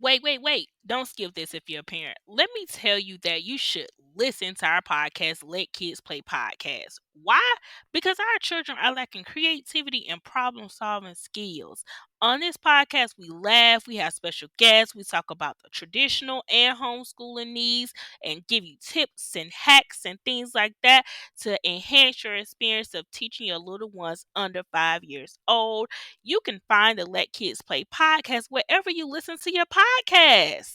Wait. Don't skip this if you're a parent. Let me tell you that you should listen to our podcast, Let Kids Play Podcast. Why? Because our children are lacking creativity and problem solving skills. On this podcast, we laugh, we have special guests, we talk about the traditional and homeschooling needs, and give you tips and hacks and things like that to enhance your experience of teaching your little ones under 5 years old. You can find the Let Kids Play podcast wherever you listen to your podcasts.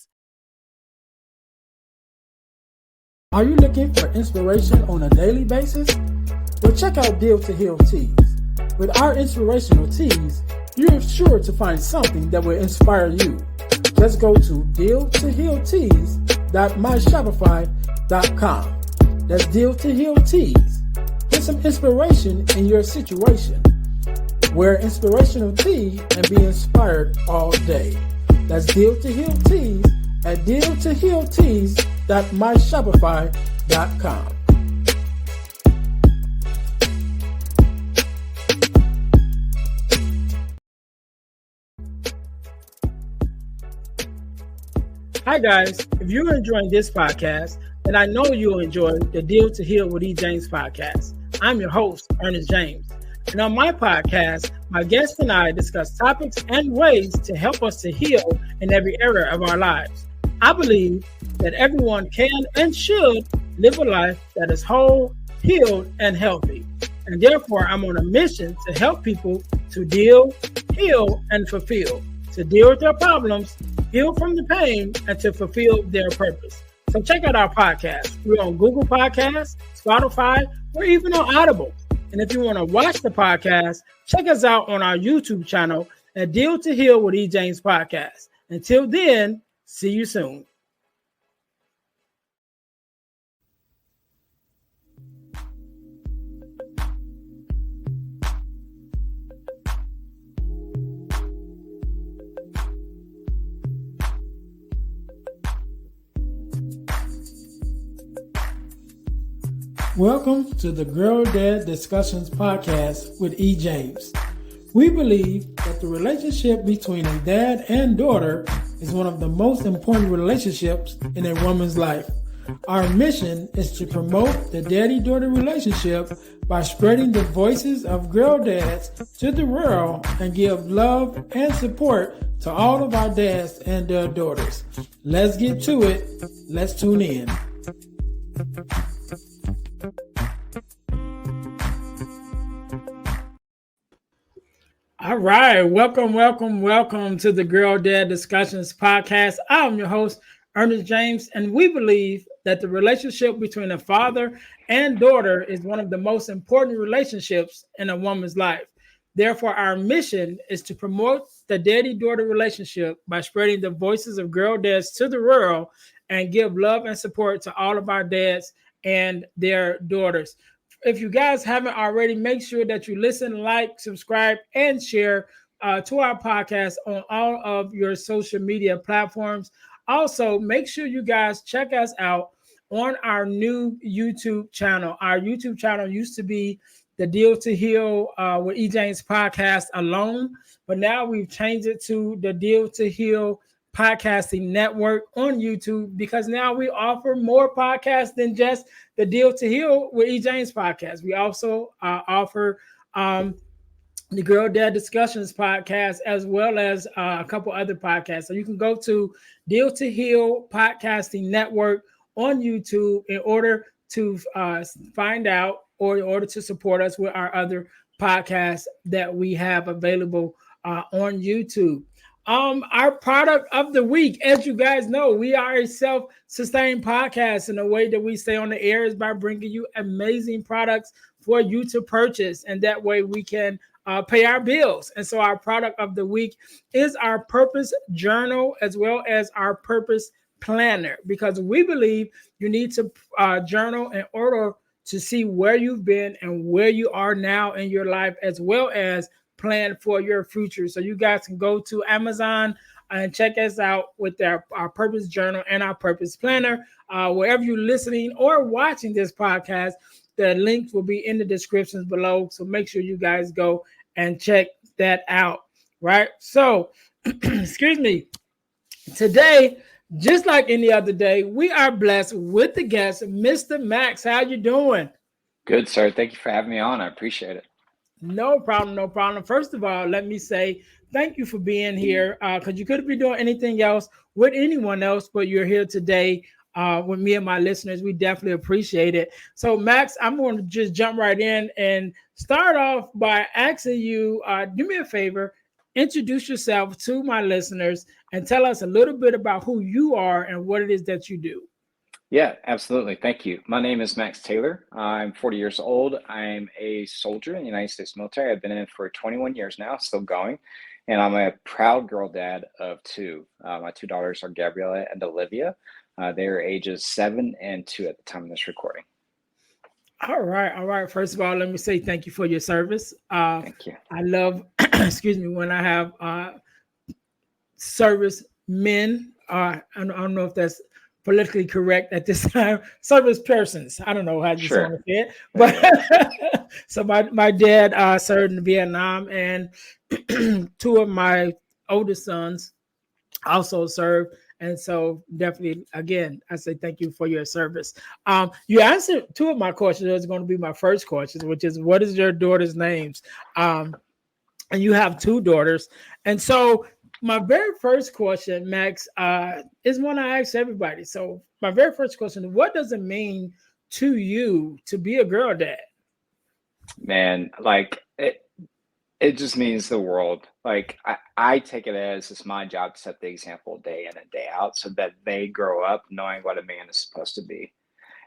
Are you looking for inspiration on a daily basis? Well, check out Deal to Heal Tees. With our inspirational tees, you're sure to find something that will inspire you. Just go to dealtohealtees.myshopify.com. That's Deal to Heal Tees. Get some inspiration in your situation. Wear inspirational tee and be inspired all day. That's Deal to Heal Tees at dealtohealtees.myshopify.com. Hi guys, if you're enjoying this podcast, then I know you'll enjoy the Deal to Heal with E. James podcast. I'm your host, Earnest James. And on my podcast, my guests and I discuss topics and ways to help us to heal in every area of our lives. I believe that everyone can and should live a life that is whole, healed, and healthy. And therefore, I'm on a mission to help people to deal, heal, and fulfill. To deal with their problems, heal from the pain, and to fulfill their purpose. So check out our podcast. We're on Google Podcasts, Spotify, or even on Audible. And if you want to watch the podcast, check us out on our YouTube channel at Deal to Heal with E. James Podcast. Until then, see you soon. Welcome to the Girl Dad Discussions podcast with E. James. We believe that the relationship between a dad and daughter is one of the most important relationships in a woman's life. Our mission is to promote the daddy-daughter relationship by spreading the voices of girl dads to the world and give love and support to all of our dads and their daughters. Let's get to it. Let's tune in. All right. Welcome to the Girl Dad Discussions podcast. I'm your host, Earnest James, and we believe that the relationship between a father and daughter is one of the most important relationships in a woman's life. Therefore, our mission is to promote the daddy-daughter relationship by spreading the voices of girl dads to the world and give love and support to all of our dads and their daughters. If you guys haven't already, make sure that you listen, like, subscribe, and share to our podcast on all of your social media platforms. Also, make sure you guys check us out on our new YouTube channel. Our YouTube channel used to be the Deal to Heal with E. James podcast alone, but now we've changed it to the Deal to Heal podcasting network on YouTube, because now we offer more podcasts than just the Deal to Heal with E. James podcast. We also offer the Girl Dad Discussions podcast, as well as a couple other podcasts. So you can go to Deal to Heal podcasting network on YouTube in order to find out, or in order to support us with our other podcasts that we have available on YouTube. Our product of the week, as you guys know, we are a self-sustained podcast, and the way that we stay on the air is by bringing you amazing products for you to purchase, and that way we can pay our bills. And so our product of the week is our purpose journal, as well as our purpose planner, because we believe you need to journal in order to see where you've been and where you are now in your life, as well as plan for your future. So you guys can go to Amazon and check us out with our purpose journal and our purpose planner. Wherever you're listening or watching this podcast, the links will be in the descriptions below. So make sure you guys go and check that out. Right. So, excuse me. Today, just like any other day, we are blessed with the guest, Mr. Max. How you doing? Good, sir. Thank you for having me on. I appreciate it. No problem, no problem. First of all, let me say thank you for being here because you could be doing anything else with anyone else, but you're here today with me and my listeners. We definitely appreciate it. So, Max, I'm going to just jump right in and start off by asking you do me a favor, introduce yourself to my listeners and tell us a little bit about who you are and what it is that you do. Yeah, absolutely. Thank you. My name is Max Taylor. I'm 40 years old. I'm a soldier in the United States military. I've been in it for 21 years now, still going. And I'm a proud girl dad of two. My two daughters are Gabriella and Olivia. They are ages 7 and 2 at the time of this recording. All right, all right. First of all, let me say thank you for your service. Thank you. I love, excuse me, when I have service men. I don't know if that's politically correct at this time. Service persons. I don't know how you want Sure. to say it, There you go. but so my dad served in Vietnam, and two of my oldest sons also served. And so definitely again, I say thank you for your service. You answered two of my questions. That's going to be my first question, which is what is your daughter's names? And you have two daughters. And so my very first question, Max, is one I ask everybody. So my very first question, what does it mean to you to be a girl dad? Man, it just means the world. I take it as it's my job to set the example day in and day out so that they grow up knowing what a man is supposed to be.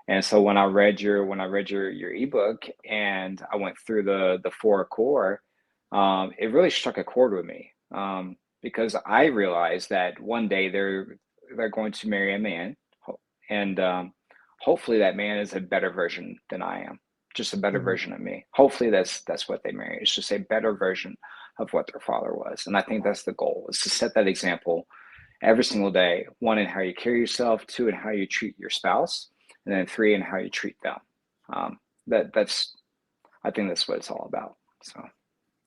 And so when I read your ebook and I went through the four core, it really struck a chord with me because I realized that one day they're going to marry a man, and hopefully that man is a better version than I am, just a better Mhm. version of me. Hopefully that's what they marry. It's just a better version of what their father was, and I think that's the goal: is to set that example every single day. One, in how you carry yourself. Two, in how you treat your spouse. And then three, in how you treat them. Um, that's I think that's what it's all about. So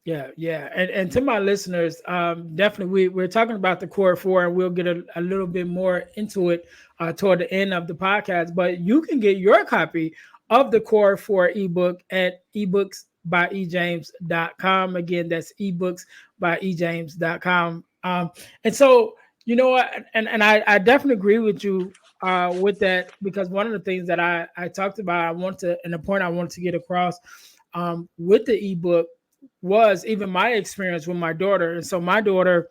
Yeah, yeah. And to my listeners, definitely we're talking about the core four, and we'll get a little bit more into it toward the end of the podcast. But you can get your copy of the core four ebook at ebooks.ejames.com. Again, that's ebooks.ejames.com. And so, you know what, and I definitely agree with you with that, because one of the things that I talked about, I want to, and the point I want to get across with the ebook was even my experience with my daughter. And so my daughter,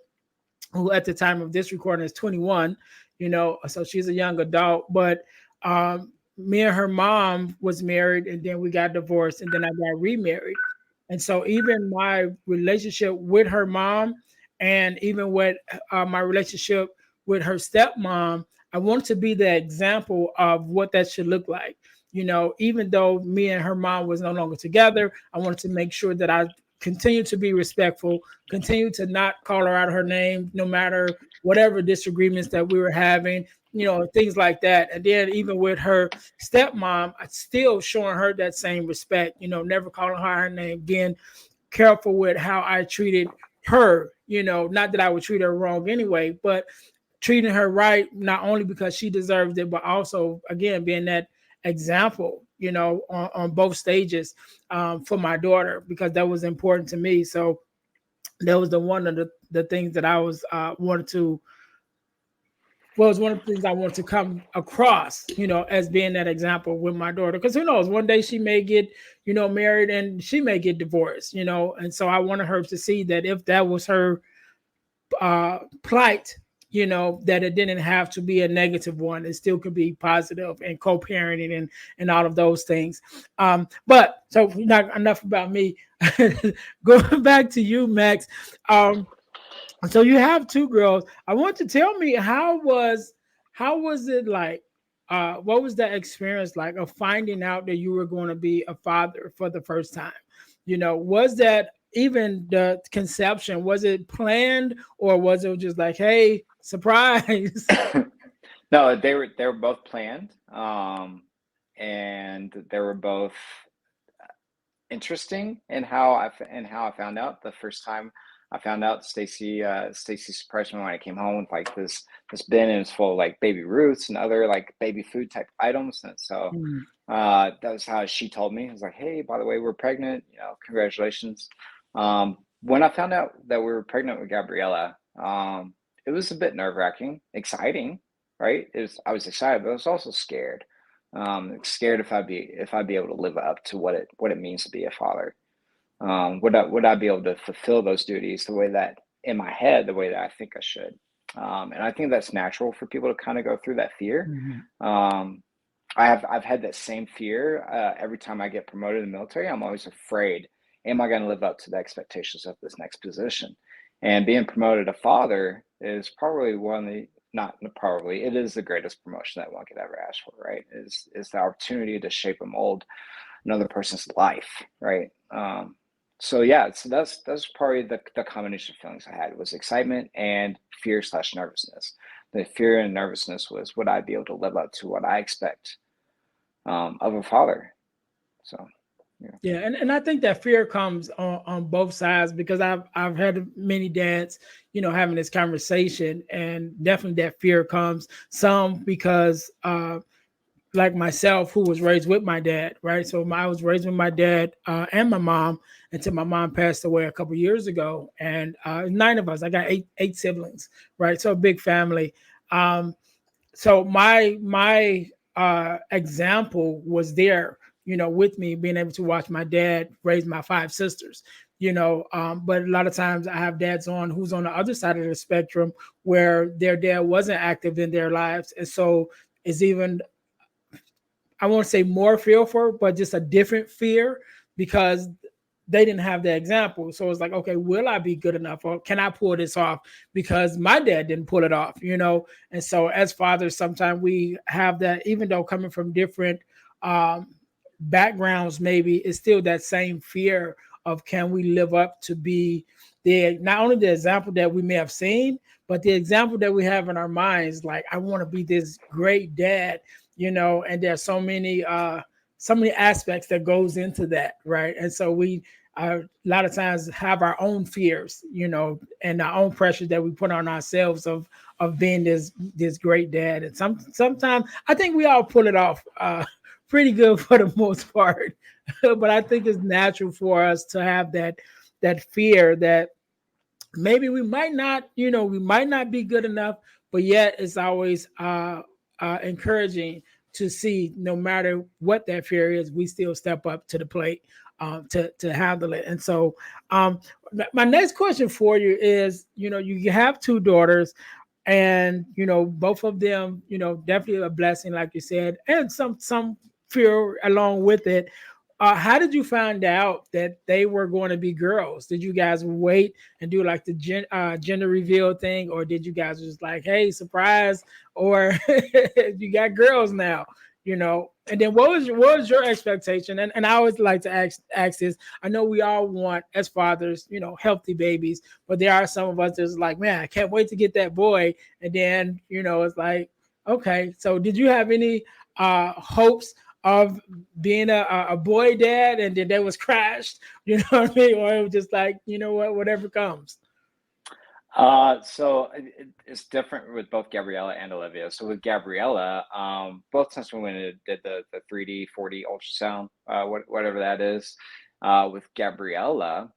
who at the time of this recording is 21, so she's a young adult, but me and her mom was married, and then we got divorced, and then I got remarried. And so even my relationship with her mom, and even with my relationship with her stepmom, I want to be the example of what that should look like. Even though me and her mom was no longer together, I wanted to make sure that I continue to be respectful, continue to not call her out her name, no matter whatever disagreements that we were having, things like that. And then even with her stepmom, I still showing her that same respect, never calling her her name, being careful with how I treated her, not that I would treat her wrong anyway, but treating her right, not only because she deserves it, but also, again, being that example, on both stages for my daughter, because that was important to me. So that was one of the things that I was wanted to was one of the things I want to come across, as being that example with my daughter. Because who knows, one day she may get, married, and she may get divorced, and so I wanted her to see that if that was her plight, that it didn't have to be a negative one. It still could be positive and co-parenting and all of those things. But so not enough about me. Going back to you, Max. So you have two girls. I want to tell me how was it like? What was that experience like of finding out that you were going to be a father for the first time? Was that even the conception? Was it planned, or was it just like, hey, surprise? no, they were both planned, and they were both interesting in how I found out the first time I found out Stacy surprised me when I came home with like this bin, and it was full of like baby Ruths and other like baby food type items. And so Mm. that was how she told me. It was like, hey, by the way, we're pregnant. Congratulations. When I found out that we were pregnant with Gabriella, it was a bit nerve wracking, exciting, right? I was excited, but I was also scared. Scared if I'd be able to live up to what it means to be a father. Would I be able to fulfill those duties the way that in my head, the way that I think I should? And I think that's natural for people to kind of go through that fear. Mhm. Um, I've had that same fear every time I get promoted in the military. I'm always afraid, am I going to live up to the expectations of this next position? And being promoted a father is probably one of the not probably it is the greatest promotion that one could ever ask for, right? Is the opportunity to shape and mold another person's life, right? So yeah, so that's probably the combination of feelings I had was excitement and fear slash nervousness. The fear and nervousness was would I be able to live up to what I expect of a father? So yeah. Yeah, and I think that fear comes on both sides because I've had many dads, having this conversation, and definitely that fear comes some because like myself, who was raised with my dad, right? So I was raised with my dad and my mom until my mom passed away a couple years ago, and nine of us. I got eight siblings, right? So a big family. So my example was there, with me being able to watch my dad raise my five sisters. But a lot of times I have dads on who's on the other side of the spectrum where their dad wasn't active in their lives, and so it's even, I won't say more fearful, but just a different fear because they didn't have the example. So it's like, okay, will I be good enough, or can I pull this off? Because my dad didn't pull it off. And so as fathers, sometimes we have that, even though coming from different um, backgrounds, maybe it's still that same fear of can we live up to be the not only the example that we may have seen, but the example that we have in our minds. Like, I want to be this great dad, and there's so many aspects that goes into that, right? And so we a lot of times have our own fears, and our own pressures that we put on ourselves of being this great dad. And sometimes I think we all pull it off pretty good for the most part. But I think it's natural for us to have that fear that maybe we might not be good enough, but yet it's always encouraging to see no matter what that fear is, we still step up to the plate to handle it. And so my next question for you is, you have two daughters, and both of them, definitely a blessing, like you said, and some fear along with it. How did you find out that they were going to be girls? Did you guys wait and do like the gender reveal thing, or did you guys just like, hey, surprise, or you got girls now? And then what was your expectation? And I always like to ask this. I know we all want, as fathers, healthy babies, but there are some of us that's like, man, I can't wait to get that boy. And then it's like, okay, so did you have any hopes of being a boy dad, and then that was crashed? You know what I mean? Or it was just like, what, whatever comes. So it's different with both Gabriella and Olivia. So with Gabriella, both times we went and did the 3D, 4D ultrasound, whatever that is. With Gabriella,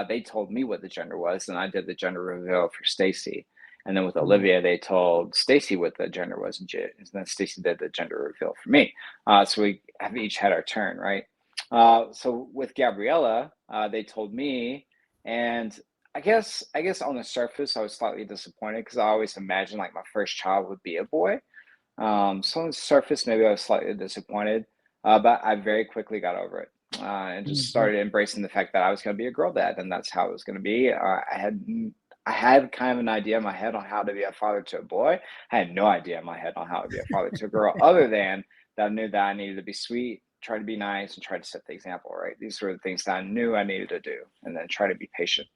they told me what the gender was, and I did the gender reveal for Stacy. And then with Mm. Olivia, they told Stacy what the gender was, and then Stacy did the gender reveal for me. So we have each had our turn, right? So with Gabriella, they told me, and I guess on the surface I was slightly disappointed because I always imagined like my first child would be a boy. So on the surface maybe I was slightly disappointed, but I very quickly got over it and just Mhm. started embracing the fact that I was going to be a girl dad, and that's how it was going to be. I had kind of an idea in my head on how to be a father to a boy. I had no idea in my head on how to be a father to a girl, other than that I knew that I needed to be sweet, try to be nice, and try to set the example. Right, these were the things that I knew I needed to do, and then try to be patient,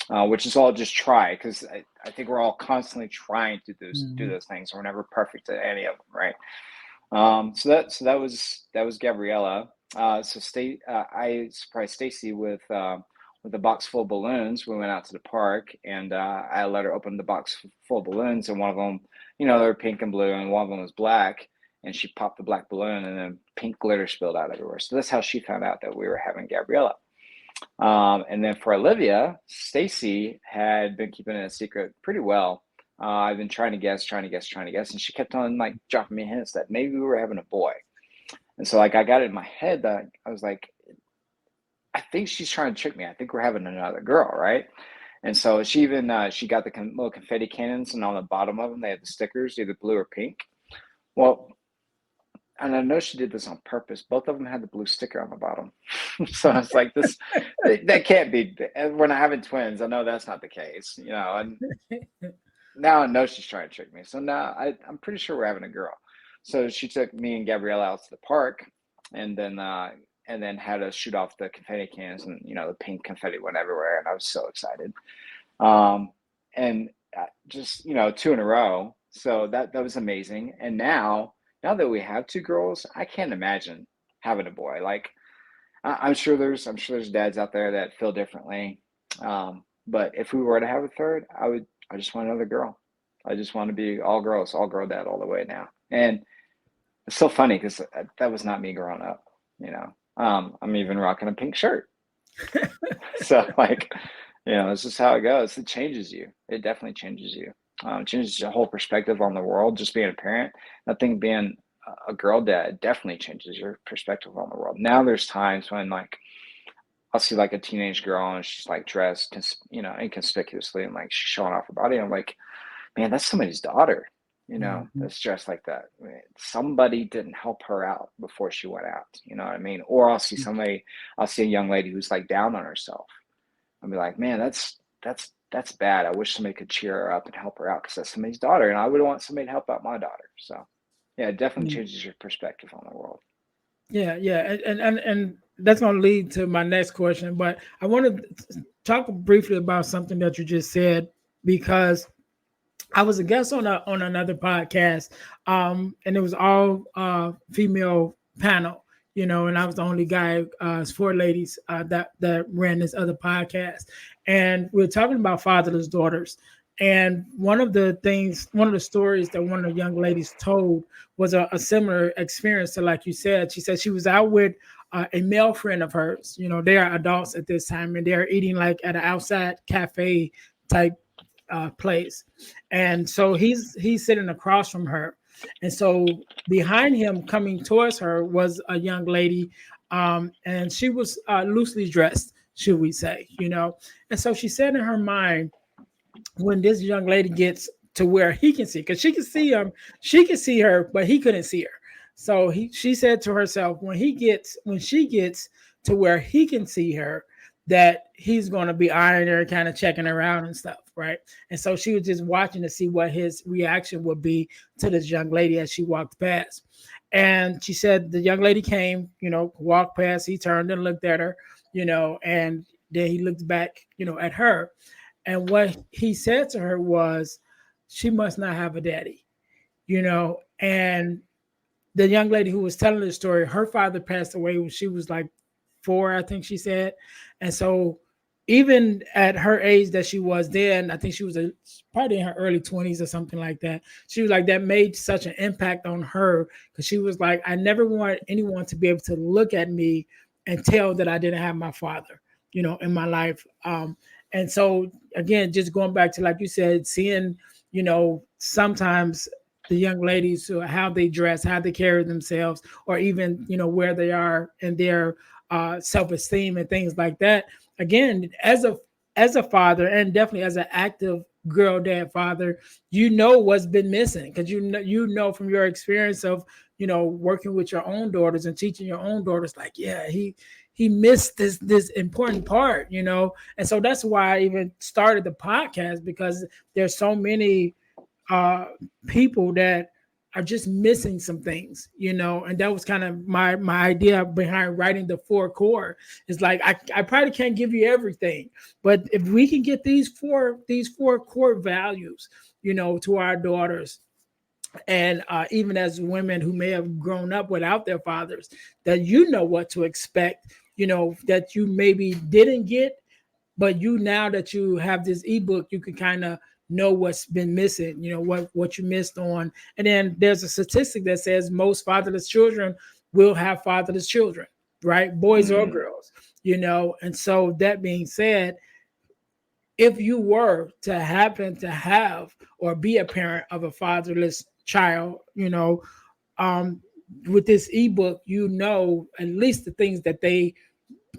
which is all just try, because I think we're all constantly trying to do Mhm. those things. We're never perfect at any of them, right? So that was Gabriella. I surprised Stacy with with a box full of balloons. We went out to the park, and I let her open the box full of balloons, and one of them, they were pink and blue, and one of them was black. And she popped the black balloon, and then pink glitter spilled out everywhere. So that's how she found out that we were having Gabriella. And then for Olivia, Stacy had been keeping it a secret pretty well. I've been trying to guess, and she kept on like dropping me hints that maybe we were having a boy. And so like I got it in my head that I was like, I think she's trying to trick me. I think we're having another girl, right? And so she even she got the little confetti cannons, and on the bottom of them they had the stickers, either blue or pink. Well, and I know she did this on purpose. Both of them had the blue sticker on the bottom. So I was like, that can't be. And when I having twins, I know that's not the case, And now I know she's trying to trick me. So now I'm pretty sure we're having a girl. So she took me and Gabriella out to the park, and then had us shoot off the confetti cannons, and the pink confetti went everywhere, and I was so excited. And just two in a row. So that was amazing. And now that we have two girls, I can't imagine having a boy. Like I'm sure there's dads out there that feel differently. But if we were to have a third, I just want another girl. I just want to be all girls, all girl dad all the way now. And it's so funny because that was not me growing up. I'm even rocking a pink shirt. So like, it's just how it goes. It changes you. It definitely changes you. Changes your whole perspective on the world. Just being a parent, I think being a girl dad definitely changes your perspective on the world. Now there's times when like I'll see like a teenage girl and she's like dressed, inconspicuously, and like she's showing off her body. I'm like, man, that's somebody's daughter, that's dressed like that. I mean, somebody didn't help her out before she went out. You know what I mean? Or I'll see a young lady who's like down on herself. I'll be like, man, that's bad. I wish somebody could cheer her up and help her out because that's somebody's daughter, and I would want somebody to help out my daughter. So, yeah, it definitely changes your perspective on the world. Yeah, and that's going to lead to my next question. But I want to talk briefly about something that you just said, because I was a guest on another podcast, and it was all female panel, and I was the only guy. It's four ladies that ran this other podcast, and we were talking about fatherless daughters. And one of the stories that one of the young ladies told was a similar experience to, like you said. She said she was out with a male friend of hers. They are adults at this time, and they're eating like at an outside cafe type place. And so he's sitting across from her. And so behind him coming towards her was a young lady. And she was loosely dressed, should we say, And so she said in her mind, when this young lady gets to where he can see, because she can see him, she can see her, but he couldn't see her. So she said to herself, when she gets to where he can see her, that he's going to be eyeing her, kind of checking her out and stuff, right? And so she was just watching to see what his reaction would be to this young lady as she walked past. And she said the young lady came, walked past, he turned and looked at her, and then he looked back, at her. And what he said to her was, she must not have a daddy, and the young lady who was telling the story, her father passed away when she was like 4, I think she said. And so even at her age that she was then, I think she was probably in her early 20s or something like that. She was like, that made such an impact on her, because she was like, I never want anyone to be able to look at me and tell that I didn't have my father, in my life. And so again, just going back to, like you said, seeing, sometimes the young ladies, how they dress, how they carry themselves, or even, where they are in their self-esteem and things like that. Again, as a father, and definitely as an active girl dad father, what's been missing, because from your experience of working with your own daughters and teaching your own daughters, like, yeah, he missed this important part, and so that's why I even started the podcast, because there's so many people that are just missing some things, and that was kind of my idea behind writing the 4 core. It's like I probably can't give you everything, but if we can get these four core values, to our daughters, and even as women who may have grown up without their fathers, that what to expect, that you maybe didn't get, But you, now that you have this ebook, you can kind of know what's been missing, what you missed on. And then there's a statistic that says most fatherless children will have fatherless children, right? Boys or Mm. girls, And so that being said, if you were to happen to have or be a parent of a fatherless child, um, with this ebook, at least the things that they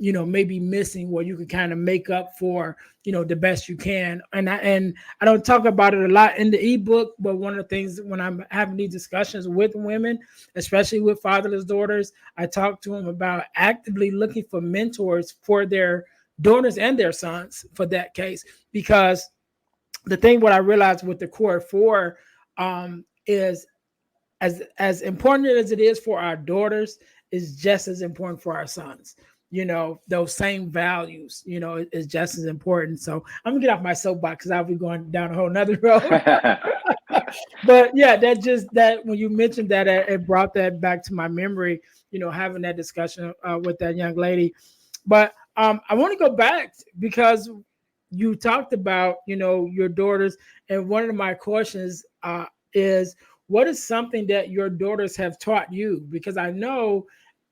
may be missing, where you can kind of make up for the best you can. And I don't talk about it a lot in the ebook, but one of the things when I'm having these discussions with women, especially with fatherless daughters, I talk to them about actively looking for mentors for their daughters and their sons, for that case. Because the thing, what I realized with the core four, is as important as it is for our daughters, is just as important for our sons. Those same values, is just as important. So I'm gonna get off my soapbox because I'll be going down a whole nother road. But yeah, that when you mentioned that, it brought that back to my memory, having that discussion with that young lady. But I want to go back, because you talked about your daughters, and one of my questions is, what is something that your daughters have taught you? Because I know,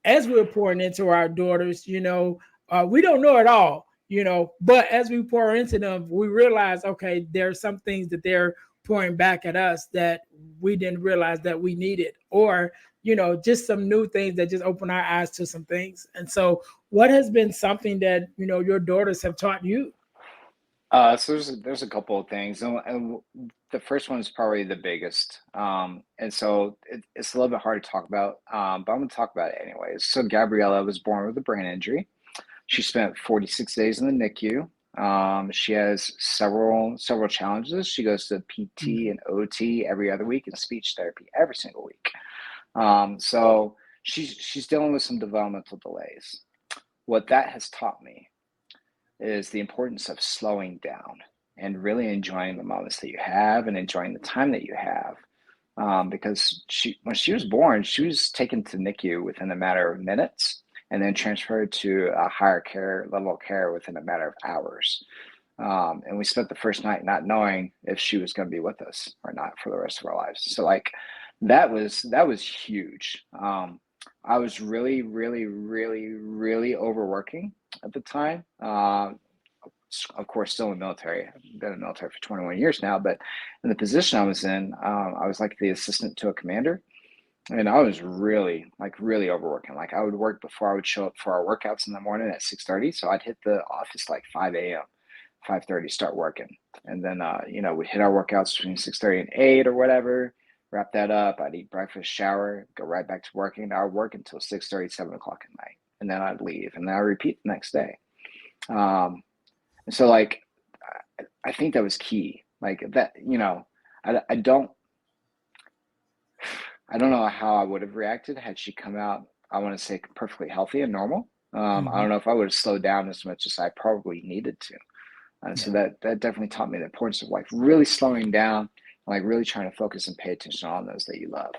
as we're pouring into our daughters, we don't know it all, but as we pour into them, we realize, okay, there are some things that they're pouring back at us that we didn't realize that we needed, or just some new things that just open our eyes to some things. And so, what has been something that your daughters have taught you? So there's a couple of things, and the first one is probably the biggest, and so it's a little bit hard to talk about, but I'm going to talk about it anyways. So Gabriella was born with a brain injury. She spent 46 days in the NICU. She has several challenges. She goes to PT and OT every other week, and speech therapy every single week. So she's dealing with some developmental delays. What that has taught me is the importance of slowing down and really enjoying the moments that you have and enjoying the time that you have. Because when she was born, she was taken to NICU within a matter of minutes, and then transferred to a higher care level of care within a matter of hours. And we spent the first night not knowing if she was going to be with us or not for the rest of our lives. So like that was huge. I was really, really, really, really overworking at the time. Of course, still in the military. I've been in the military for 21 years now, but in the position I was in, I was like the assistant to a commander. And I was really, like, really overworking. Like, I would work before I would show up for our workouts in the morning at 6:30. So I'd hit the office like 5 a.m., 5:30, start working. And then, we'd hit our workouts between 6:30 and 8 or whatever, wrap that up. I'd eat breakfast, shower, go right back to working. I would work until 6:30, 7 o'clock at night. And then I'd leave. And then I'd repeat the next day. And so, like, I think that was key. Like, that, I don't know how I would have reacted had she come out, I want to say, perfectly healthy and normal. I Mhm. don't know if I would have slowed down as much as I probably needed to. And so Yeah. that definitely taught me the importance of like really slowing down, like really trying to focus and pay attention on those that you love.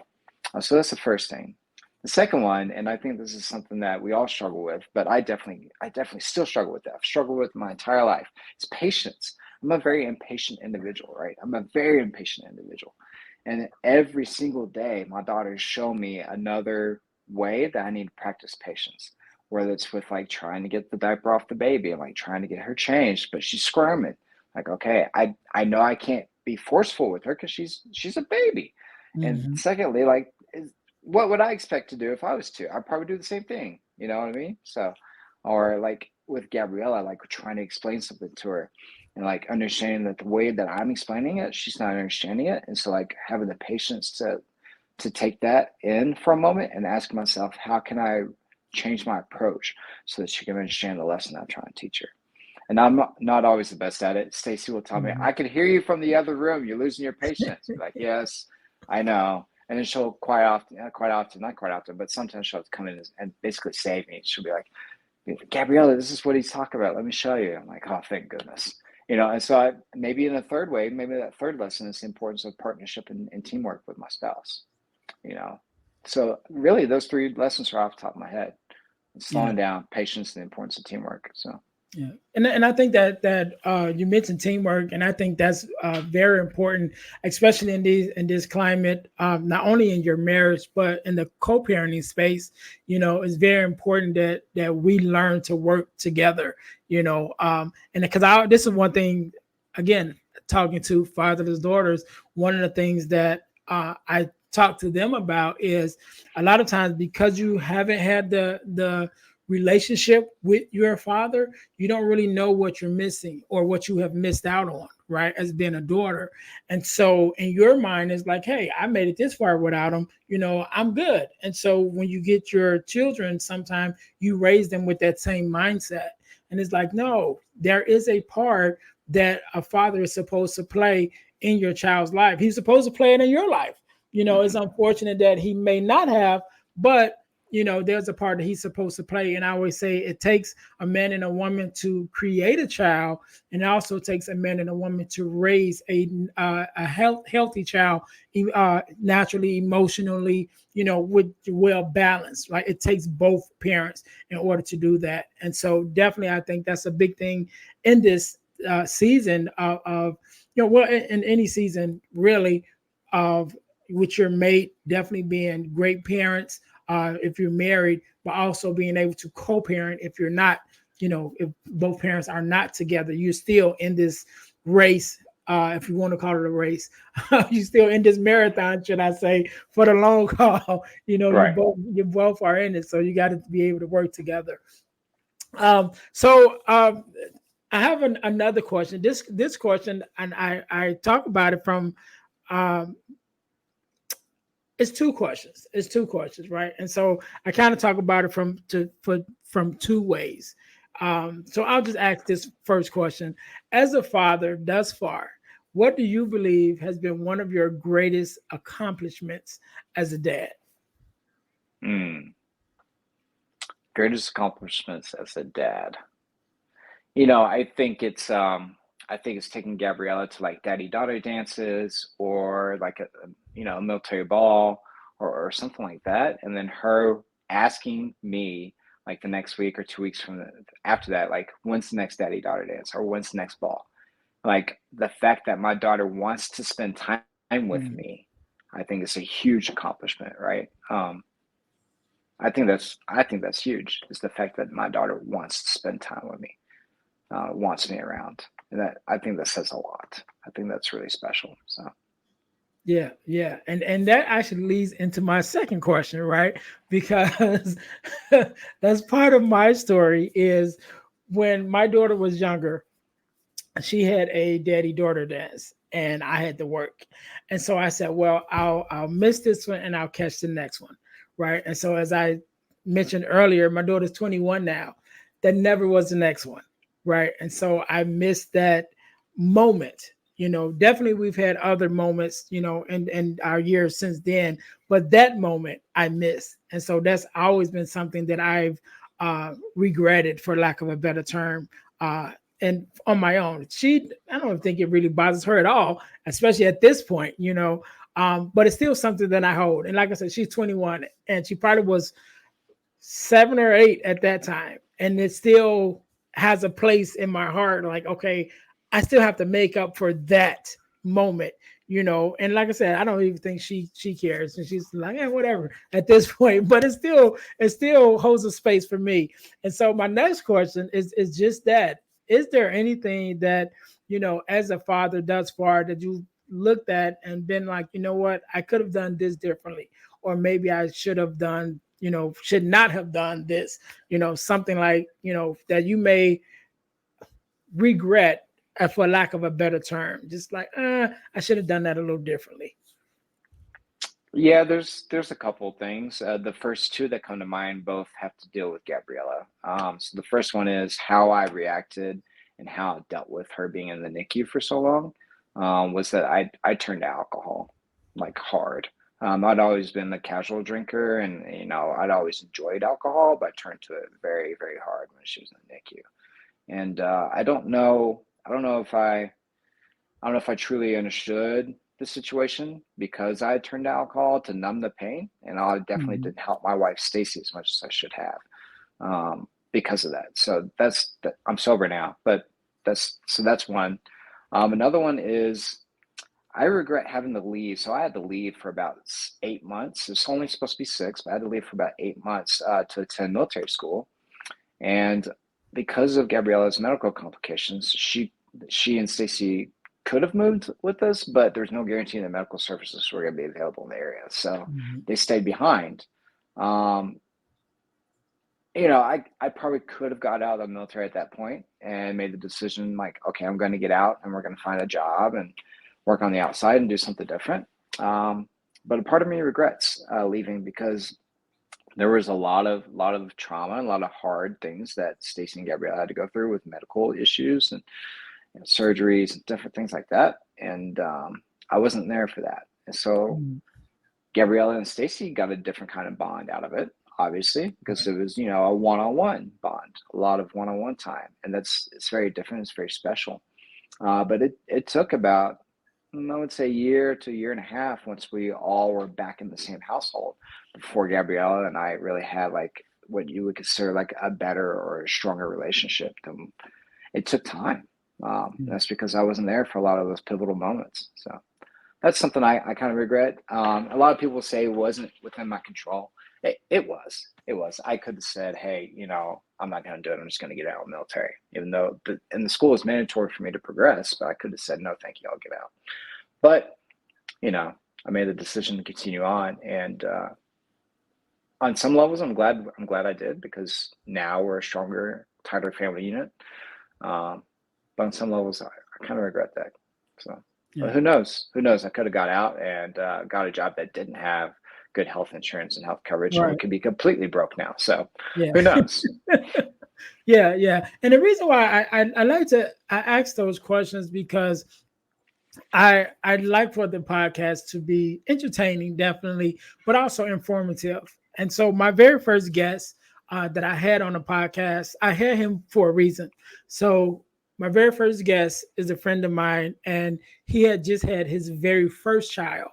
So that's the first thing. The second one, and I think this is something that we all struggle with, but I definitely still struggle with that. I've struggled with my entire life. It's patience. I'm a very impatient individual, right? I'm a very impatient individual. And every single day, my daughters show me another way that I need to practice patience, whether it's with like trying to get the diaper off the baby and like trying to get her changed, but she's squirming. Like, okay, I know I can't be forceful with her because she's a baby. And Mhm. secondly, like, what would I expect to do if I was to? I'd probably do the same thing. You know what I mean? So, or like with Gabriella, like trying to explain something to her and like understanding that the way that I'm explaining it, she's not understanding it. And so like having the patience to take that in for a moment and ask myself, how can I change my approach so that she can understand the lesson I'm trying to teach her? And I'm not always the best at it. Stacy will tell me, Mhm. I can hear you from the other room. You're losing your patience. Be like, yes, I know. And then she'll not quite often, but sometimes she'll come in and basically save me. She'll be like, Gabriella, this is what he's talking about. Let me show you. I'm like, oh, thank goodness. And so maybe in a third way, maybe that third lesson is the importance of partnership and teamwork with my spouse, you know. So really those three lessons are off the top of my head. Yeah. Slowing down, patience, and the importance of teamwork. So Yeah, and I think that you mentioned teamwork, and I think that's very important, especially in this climate. Not only in your marriage, but in the co-parenting space. It's very important that we learn to work together. And because this is one thing, again, talking to fatherless daughters, one of the things that I talk to them about is a lot of times because you haven't had the relationship with your father, you don't really know what you're missing or what you have missed out on, right? As being a daughter. And so in your mind, it's like, hey, I made it this far without him, I'm good. And so when you get your children, sometimes you raise them with that same mindset. And it's like, no, there is a part that a father is supposed to play in your child's life. He's supposed to play it in your life. It's Mhm. unfortunate that he may not have, but there's a part that he's supposed to play. And I always say it takes a man and a woman to create a child, and it also takes a man and a woman to raise healthy child, naturally, emotionally, with well balanced. Right, it takes both parents in order to do that. And so, definitely, I think that's a big thing in this season of well, in any season really, of with your mate, definitely being great parents if you're married, but also being able to co-parent if you're not, if both parents are not together, you're still in this race. If you want to call it a race, you're still in this marathon, should I say, for the long haul. Right. You both are in it, so you got to be able to work together. So I have another question. This question, and I talk about it from um, it's two questions. It's two questions, right? And so I kind of talk about it from two ways. So I'll just ask this first question: as a father, thus far, what do you believe has been one of your greatest accomplishments as a dad? Mm. Greatest accomplishments as a dad. I think it's taking Gabriella to like daddy daughter dances or like a military ball or something like that, and then her asking me like the next week or 2 weeks after that, like when's the next daddy daughter dance or when's the next ball. Like the fact that my daughter wants to spend time with Mm, me, I think is a huge accomplishment, right? I think that's huge. Is the fact that my daughter wants to spend time with me, wants me around, and that I think that says a lot. I think that's really special. So, yeah, yeah, and that actually leads into my second question, right? Because that's part of my story is when my daughter was younger, she had a daddy daughter dance and I had to work. And so I said, well, I'll miss this one and I'll catch the next one. Right. And so as I mentioned earlier, my daughter's 21 now. That never was the next one. Right. And so I missed that moment. Definitely we've had other moments, in our years since then, but that moment I missed. And so that's always been something that I've regretted, for lack of a better term. And on my own, I don't think it really bothers her at all, especially at this point. But it's still something that I hold. And like I said, she's 21 and she probably was 7 or 8 at that time. And it still has a place in my heart. Like, okay, I still have to make up for that moment. And like I said, I don't even think she cares. And she's like, yeah, whatever at this point. But it still holds a space for me. And so my next question is just that. Is there anything that, as a father thus far that you looked at and been like, you know what, I could have done this differently, or maybe I should not have done this, something like, that you may regret, for lack of a better term, just like, I should have done that a little differently. yeah, there's a couple things. The first two that come to mind both have to deal with Gabriella. So the first one is how I reacted and how I dealt with her being in the NICU for so long. Was that I turned to alcohol like hard. I'd always been a casual drinker, and I'd always enjoyed alcohol, but I turned to it very very hard when she was in the NICU. And I don't know if I truly understood the situation because I turned to alcohol to numb the pain, and I definitely Mhm. didn't help my wife Stacy as much as I should have. because of that. So I'm sober now, but that's one. Another one is I regret having to leave. So I had to leave for about 8 months. It's only supposed to be 6, but I had to leave for about 8 months to attend military school. And because of Gabriella's medical complications, she and Stacy could have moved with us, but there's no guarantee that medical services were going to be available in the area. So they stayed behind. Um, I probably could have got out of the military at that point and made the decision like, okay, I'm going to get out and we're going to find a job and work on the outside and do something different. But a part of me regrets leaving because there was a lot of trauma and a lot of hard things that Stacy and Gabrielle had to go through with medical issues and surgeries and different things like that. And I wasn't there for that. And so Gabriella and Stacy got a different kind of bond out of it, obviously, because it was, a one-on-one bond, a lot of one-on-one time. And it's very different. It's very special. But it took about, I would say, a year to a year and a half once we all were back in the same household before Gabriella and I really had like what you would consider like a better or a stronger relationship. It took time. That's because I wasn't there for a lot of those pivotal moments. So that's something I kind of regret. A lot of people say it wasn't within my control. It was. It was. I could have said, hey, I'm not going to do it. I'm just going to get out of the military, even though in the school is mandatory for me to progress. But I could have said, no, thank you, I'll get out. But, I made the decision to continue on. And on some levels, I'm glad I did, because now we're a stronger, tighter family unit. But on some levels, I kind of regret that. So but who knows? Who knows? I could have got out and got a job that didn't have good health insurance and health coverage, and we could be completely broke now. So who knows? Yeah. And the reason why I like to ask those questions because I'd like for the podcast to be entertaining, definitely, but also informative. And so my very first guest that I had on the podcast, I had him for a reason. So my very first guest is a friend of mine, and he had just had his very first child,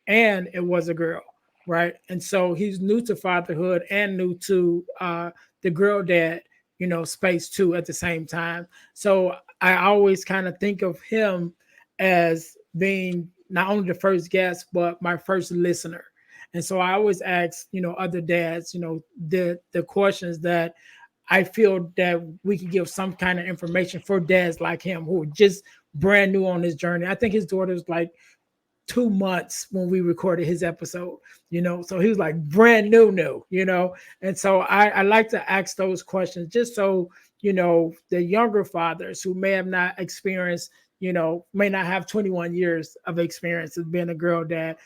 and it was a girl, right? And so he's new to fatherhood and new to the girl dad, space too at the same time. So I always kind of think of him as being not only the first guest, but my first listener. And so I always ask, other dads, the questions that I feel that we can give some kind of information for dads like him who are just brand new on this journey. I think his daughter's like 2 months when we recorded his episode, so he was like brand new, and so I like to ask those questions just so, the younger fathers who may have not experienced, may not have 21 years of experience as being a girl dad,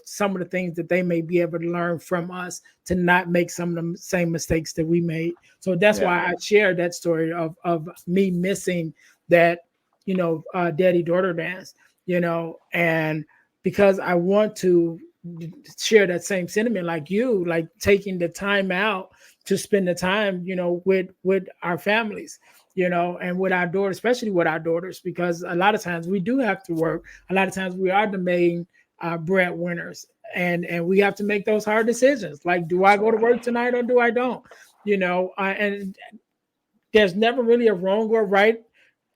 some of the things that they may be able to learn from us to not make some of the same mistakes that we made. So that's why I shared that story of me missing that, daddy daughter dance, and because I want to share that same sentiment like you, like taking the time out to spend the time, with our families, and with our daughters, especially with our daughters, because a lot of times we do have to work. A lot of times we are the main breadwinners, and we have to make those hard decisions. Like, do I go to work tonight or do I don't? And there's never really a wrong or right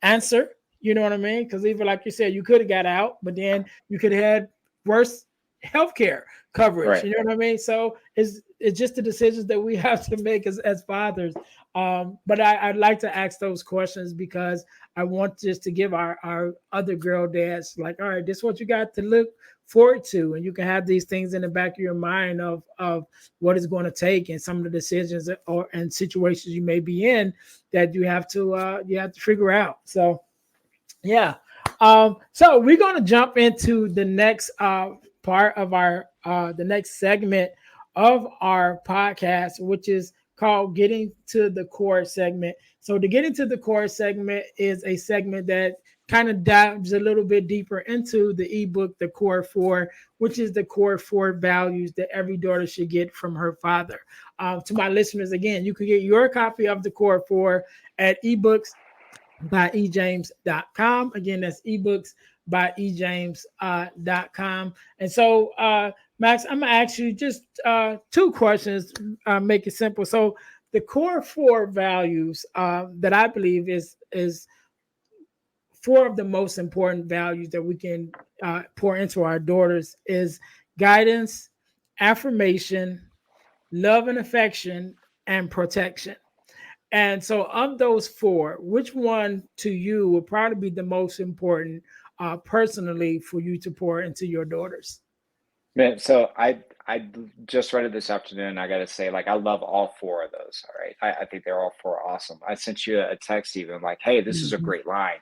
answer. You know what I mean? Because even like you said, you could have got out, but then you could have had worse healthcare coverage. Right. You know what I mean? So it's just the decisions that we have to make as fathers. But I'd like to ask those questions because I want just to give our other girl dads like, all right, this is what you got to look forward to, and you can have these things in the back of your mind of what it's going to take and some of the decisions and situations you may be in that you have to figure out. So yeah. So we're going to jump into the next part of our the next segment of our podcast, which is called Getting to the Core segment. So the Getting to the Core segment is a segment that kind of dives a little bit deeper into the ebook, The Core Four, which is the core 4 values that every daughter should get from her father. To my listeners, again, you can get your copy of The Core 4 at ebooks by ejames.com. Again, that's ebooks by ejames.com. And so, Max, I'm going to ask you just 2 questions, make it simple. So the core four values that I believe is four of the most important values that we can pour into our daughters is guidance, affirmation, love and affection, and protection. And so, of those four, which one to you would probably be the most important personally for you to pour into your daughters? Man, so I just read it this afternoon. I got to say, like, I love all four of those. All right, I think they're all four awesome. I sent you a text even like, hey, this is a Mhm. great line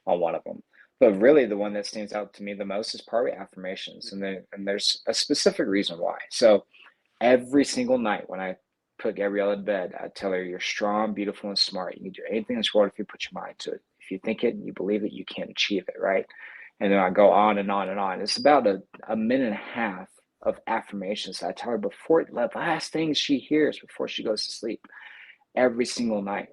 on one of them. But really, the one that stands out to me the most is probably affirmations, and there's a specific reason why. So every single night when I put Gabriella to bed, I tell her, you're strong, beautiful, and smart. You can do anything in this world if you put your mind to it. If you think it and you believe it, you can achieve it, right? And then I go on and on and on. It's about a minute and a half of affirmations that I tell her before the last thing she hears before she goes to sleep every single night.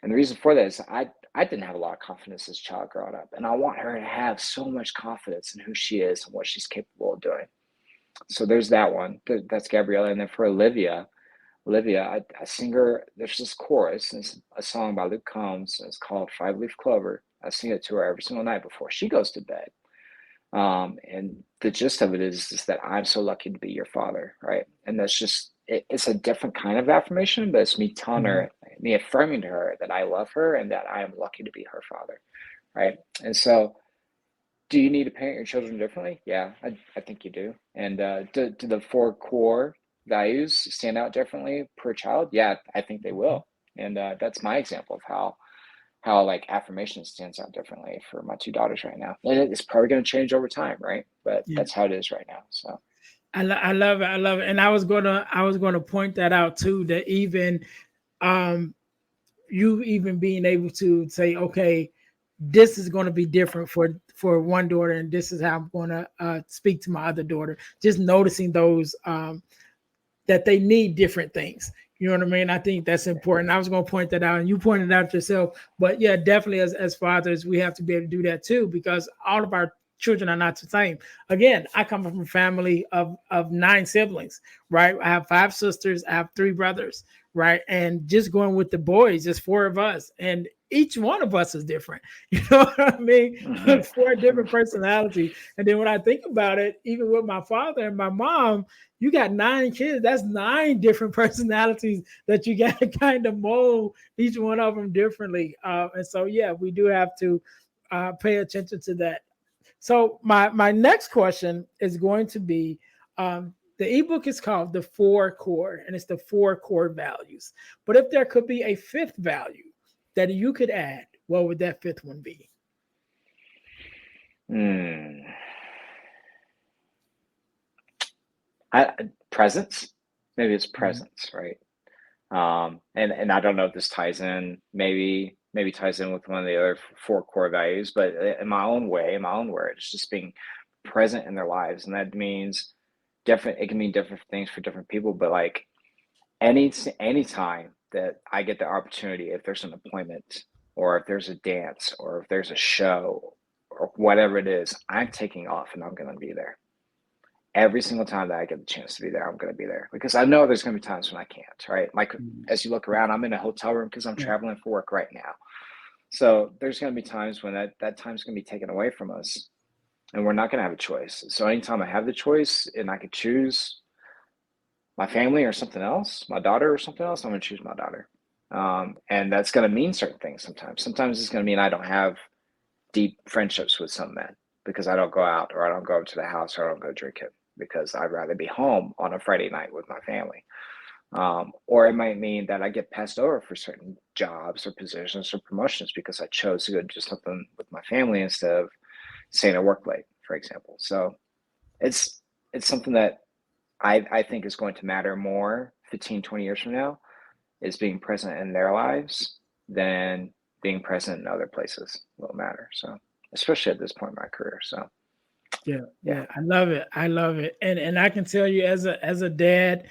And the reason for that is I didn't have a lot of confidence as a child growing up. And I want her to have so much confidence in who she is and what she's capable of doing. So there's that one. That's Gabriella. And then for Olivia, I sing her, there's this chorus, and it's a song by Luke Combs, and it's called Five Leaf Clover. I sing it to her every single night before she goes to bed. And the gist of it is that I'm so lucky to be your father, right? And that's just, it's a different kind of affirmation, but it's me telling Mhm. her, me affirming to her that I love her and that I am lucky to be her father, right? And so, do you need to parent your children differently? Yeah, I think you do. And do the four core values stand out differently per child? Yeah, I think they will. And that's my example of how like affirmation stands out differently for my two daughters right now. And it's probably going to change over time, right? But Yeah. that's how it is right now. So I love it. I love it. And I was gonna point that out too. That even um, you even being able to say, okay, this is going to be different for one daughter, and this is how I'm going to speak to my other daughter. Just noticing those that they need different things. You know what I mean? I think that's important. I was going to point that out, and you pointed it out yourself. But yeah, definitely as fathers, we have to be able to do that too, because all of our children are not the same. Again, I come from a family of nine siblings, right? I have five sisters, I have three brothers, right? And just going with the boys, just four of us, and each one of us is different. You know what I mean? mhm. Four different personalities. And then when I think about it, even with my father and my mom, you got nine kids. That's nine different personalities that you got to kind of mold each one of them differently. And so, yeah, we do have to pay attention to that. So, my next question is going to be the ebook is called The Four Core, and it's the four core values. But if there could be a fifth value that you could add, what would that fifth one be? Hmm. Presence. Maybe it's Mhm. presence, right? And I don't know if this ties in, maybe ties in with one of the other four core values, but in my own way, in my own words, just being present in their lives, and that means different. It can mean different things for different people, but like any time that I get the opportunity, if there's an appointment, or if there's a dance, or if there's a show, or whatever it is, I'm taking off and I'm going to be there every single time that I get the chance to be there. I'm going to be there because I know there's going to be times when I can't, right? Like Mhm. as you look around, I'm in a hotel room because I'm Yeah. traveling for work right now. So there's going to be times when that time's going to be taken away from us and we're not going to have a choice. So anytime I have the choice and I could choose my family or something else, my daughter or something else, I'm going to choose my daughter. And that's going to mean certain things sometimes. Sometimes it's going to mean I don't have deep friendships with some men because I don't go out or I don't go up to the house or I don't go drinking because I'd rather be home on a Friday night with my family. Or it might mean that I get passed over for certain jobs or positions or promotions because I chose to go do something with my family instead of staying at work late, for example. So it's it's something that I think is going to matter more 15, 20 years from now is being present in their lives than being present in other places will matter. So especially at this point in my career. So Yeah, yeah. yeah, I love it. I love it. And I can tell you as a dad,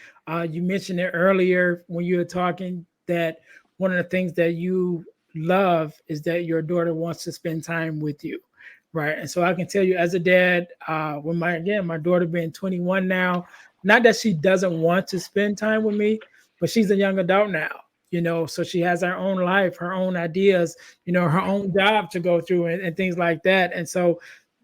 you mentioned it earlier when you were talking that one of the things that you love is that your daughter wants to spend time with you. Right. And so I can tell you as a dad, when my daughter being 21 now, not that she doesn't want to spend time with me, but she's a young adult now, so she has her own life, her own ideas, her own job to go through, and things like that. And so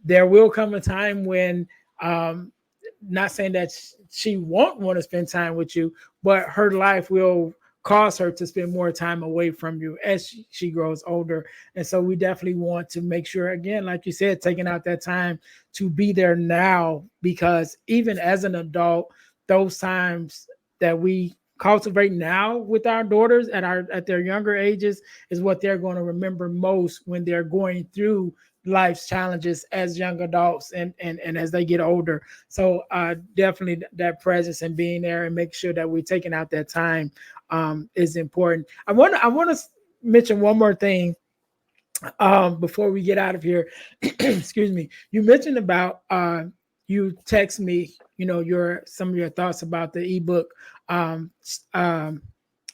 there will come a time when, not saying that she won't want to spend time with you, but her life will cause her to spend more time away from you as she grows older. And so we definitely want to make sure, again, like you said, taking out that time to be there now, because even as an adult, those times that we cultivate now with our daughters at their younger ages is what they're going to remember most when they're going through life's challenges as young adults, and as they get older. So definitely that presence and being there and make sure that we're taking out that time is important. I want to mention one more thing before we get out of here. Excuse me. You mentioned about you text me, your some of your thoughts about the ebook, um, um,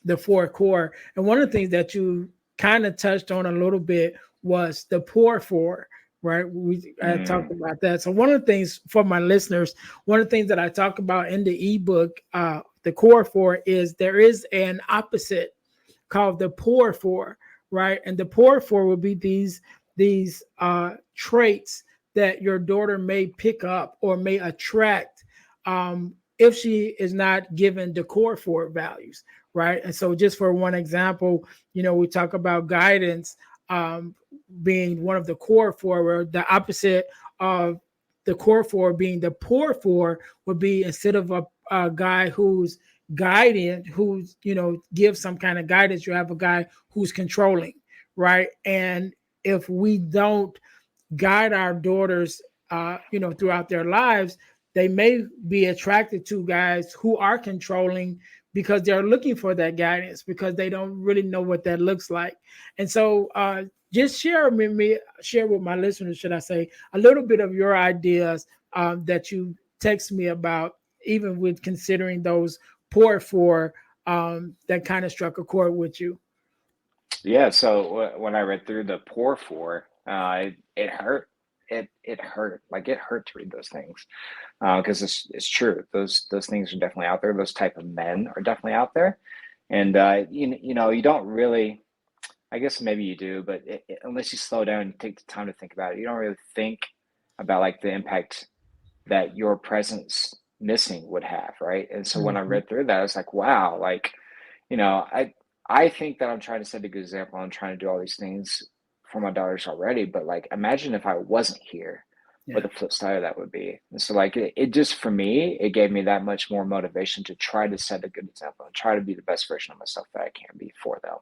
the four core, and one of the things that you kind of touched on a little bit was the pour four. Right, we talked Mm, about that. So one of the things for my listeners, one of the things that I talk about in the ebook, the core four, is there is an opposite called the poor four, right? And the poor four will be these traits that your daughter may pick up or may attract, if she is not given the core four values, right? And so, just for one example, we talk about guidance, being one of the core four, where the opposite of the core four being the poor four would be, instead of a guy who's guiding, who's gives some kind of guidance, you have a guy who's controlling, right? And if we don't guide our daughters, throughout their lives, they may be attracted to guys who are controlling, because they're looking for that guidance, because they don't really know what that looks like. And so just share with my listeners, should I say, a little bit of your ideas that you text me about, even with considering those poor four that kind of struck a chord with you. yeah. So when I read through the poor four, it hurt. It hurt. Like it hurt to read those things, because it's true. Those things are definitely out there. Those type of men are definitely out there, and you don't really. I guess maybe you do, but unless you slow down and take the time to think about it, you don't really think about like the impact that your presence missing would have, right? And so when I Mhm. read through that, I was like, wow, like, you know, I I think that I'm trying to set a good example. I'm trying to do all these things for my daughters already, but like imagine if I wasn't here, what Yeah. the flip side of that would be. And so like it just for me, it gave me that much more motivation to try to set a good example and try to be the best version of myself that I can be for them.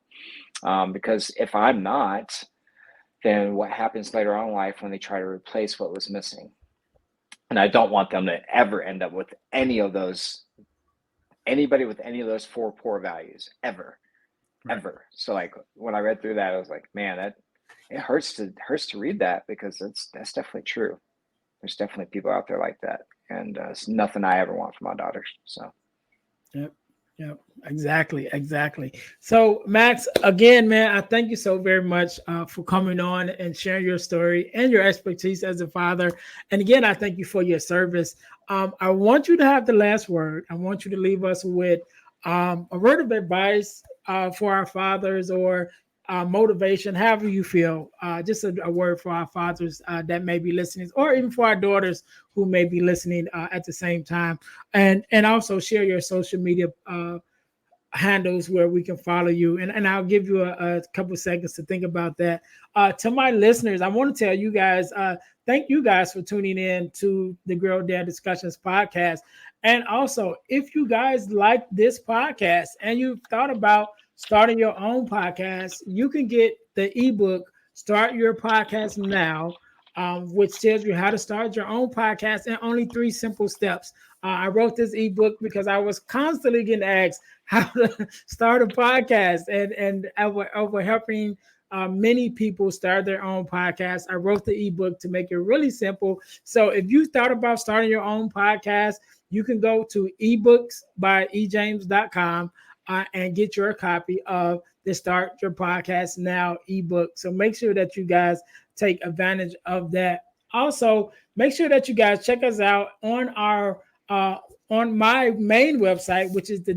Because if I'm not, then what happens later on in life when they try to replace what was missing? And I don't want them to ever end up with any of those, anybody with any of those four poor values ever, Right. ever. So like when I read through that, I was like, man, that it hurts to read that, because that's definitely true. There's definitely people out there like that, and it's nothing I ever want for my daughters. So Yep. Yep. Exactly. Exactly. So, Max, again, man, I thank you so very much for coming on and sharing your story and your expertise as a father. And again, I thank you for your service. I want you to have the last word. I want you to leave us with a word of advice for our fathers, or motivation, however you feel. Just a word for our fathers that may be listening, or even for our daughters who may be listening at the same time. And also share your social media handles where we can follow you. And I'll give you a couple seconds to think about that. To my listeners, I want to tell you guys, thank you guys for tuning in to the Girl Dad Discussions podcast. And also, if you guys like this podcast and you've thought about starting your own podcast, you can get the ebook, Start Your Podcast Now, which tells you how to start your own podcast in only 3 simple steps. I wrote this ebook because I was constantly getting asked how to start a podcast, and over helping many people start their own podcast. I wrote the ebook to make it really simple. So if you thought about starting your own podcast, you can go to ebooks.ejames.com and get your copy of the Start Your Podcast Now ebook. So make sure that you guys take advantage of that. Also, make sure that you guys check us out on our on my main website, which is the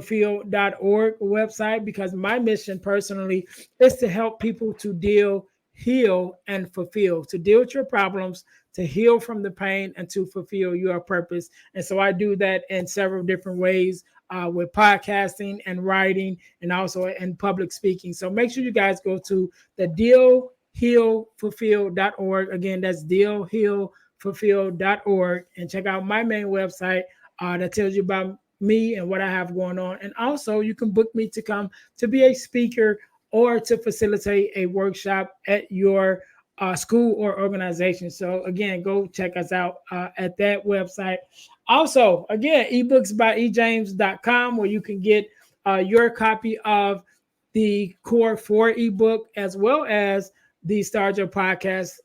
healfulfill.org website, because my mission personally is to help people to deal, heal, and fulfill, to deal with your problems, to heal from the pain, and to fulfill your purpose. And so I do that in several different ways, with podcasting and writing, and also in public speaking. So make sure you guys go to the dealhealfulfill.org. Again, that's dealhealfulfill.org, and check out my main website that tells you about me and what I have going on. And also you can book me to come to be a speaker or to facilitate a workshop at your school or organization. So again, go check us out at that website. Also, again, ebooksbyejames.com, where you can get your copy of the Core 4 ebook, as well as the Start Your Podcast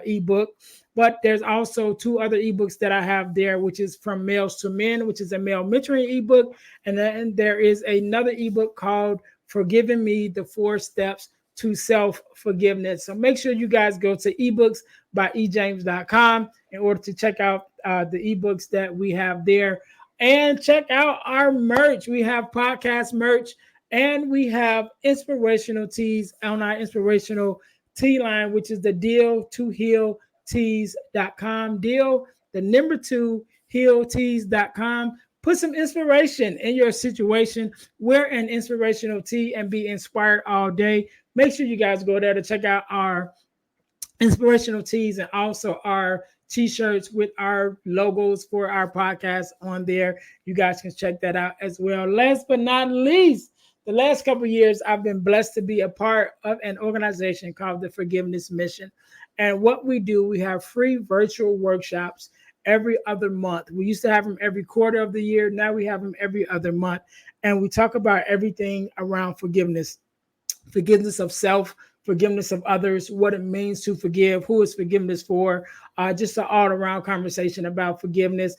ebook. But there's also 2 other ebooks that I have there, which is From Males to Men, which is a male mentoring ebook. And then there is another ebook called Forgiving Me, the 4 Steps to Self-Forgiveness. So make sure you guys go to ebooksbyejames.com in order to check out the ebooks that we have there. And check out our merch. We have podcast merch, and we have inspirational teas on our inspirational tea line, which is the Deal to Heal teas.com. Deal, the number 2, healteas.com. Put some inspiration in your situation. Wear an inspirational tea and be inspired all day. Make sure you guys go there to check out our inspirational teas and also our t-shirts with our logos for our podcast on there. You guys can check that out as well. Last but not least, the last couple of years, I've been blessed to be a part of an organization called the Forgiveness Mission. And what we do, we have free virtual workshops every other month. We used to have them every quarter of the year. Now we have them every other month. And we talk about everything around forgiveness of self, forgiveness of others, what it means to forgive, who is forgiveness for, just an all-around conversation about forgiveness.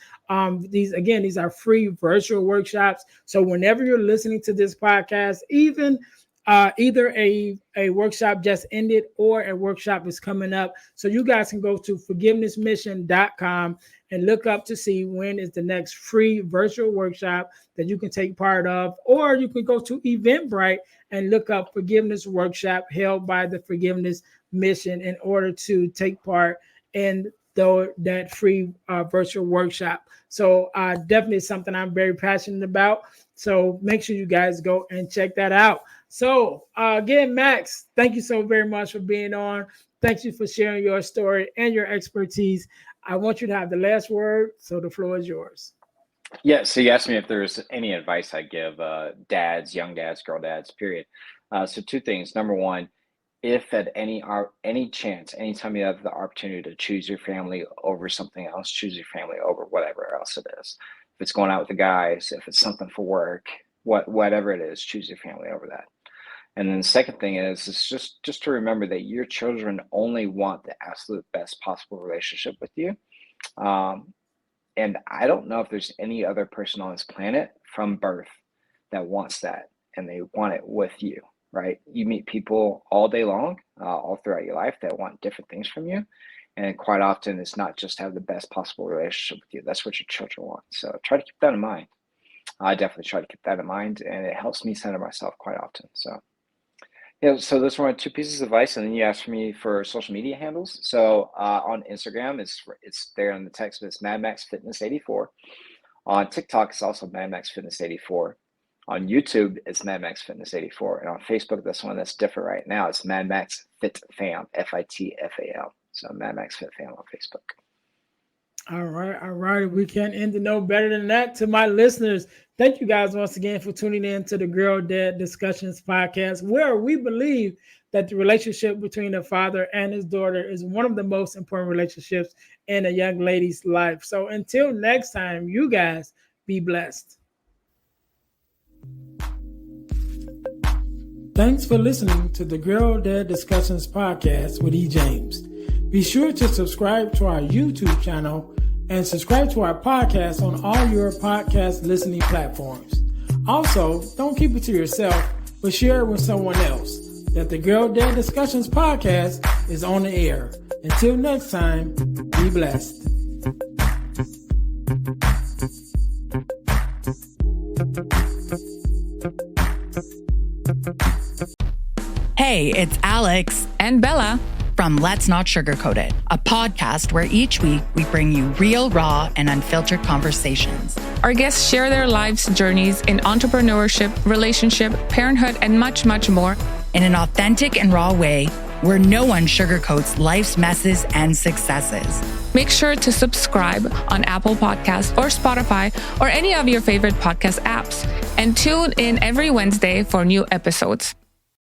These are free virtual workshops. So whenever you're listening to this podcast, even either a workshop just ended or a workshop is coming up. So you guys can go to forgivenessmission.com and look up to see when is the next free virtual workshop that you can take part of. Or you can go to Eventbrite and look up Forgiveness Workshop held by the Forgiveness Mission in order to take part in that free virtual workshop. So definitely something I'm very passionate about. So make sure you guys go and check that out. So again, Max, thank you so very much for being on. Thank you for sharing your story and your expertise. I want you to have the last word, so the floor is yours. Yeah, so you asked me if there's any advice I give dads, young dads, girl dads, period. So 2 things. Number 1, if at any chance, anytime you have the opportunity to choose your family over something else, choose your family over whatever else it is. If it's going out with the guys, if it's something for work, whatever it is, choose your family over that. And then the second thing is just to remember that your children only want the absolute best possible relationship with you. And I don't know if there's any other person on this planet from birth that wants that, and they want it with you, right? You meet people all day long, all throughout your life, that want different things from you. And quite often it's not just to have the best possible relationship with you. That's what your children want. So try to keep that in mind. I definitely try to keep that in mind, and it helps me center myself quite often. So so those were my 2 pieces of advice, and then you asked me for social media handles. So on Instagram, it's there in the text, but it's MadMaxFitness84. On TikTok, it's also MadMaxFitness84. On YouTube, it's MadMaxFitness84. And on Facebook, this one that's different right now, it's MadMaxFitFam, FITFAM. So MadMaxFitFam on Facebook. All right. We can't end it no better than that. To my listeners, thank you guys once again for tuning in to the Girl Dad Discussions podcast, where we believe that the relationship between a father and his daughter is one of the most important relationships in a young lady's life. So until next time, you guys be blessed. Thanks for listening to the Girl Dad Discussions podcast with E. James. Be sure to subscribe to our YouTube channel and subscribe to our podcast on all your podcast listening platforms. Also, don't keep it to yourself, but share it with someone else. That the Girl Dad Discussions podcast is on the air. Until next time, be blessed. Hey, it's Alex and Bella from Let's Not Sugarcoat It, a podcast where each week we bring you real, raw, and unfiltered conversations. Our guests share their life's journeys in entrepreneurship, relationship, parenthood, and much, much more in an authentic and raw way where no one sugarcoats life's messes and successes. Make sure to subscribe on Apple Podcasts or Spotify or any of your favorite podcast apps, and tune in every Wednesday for new episodes.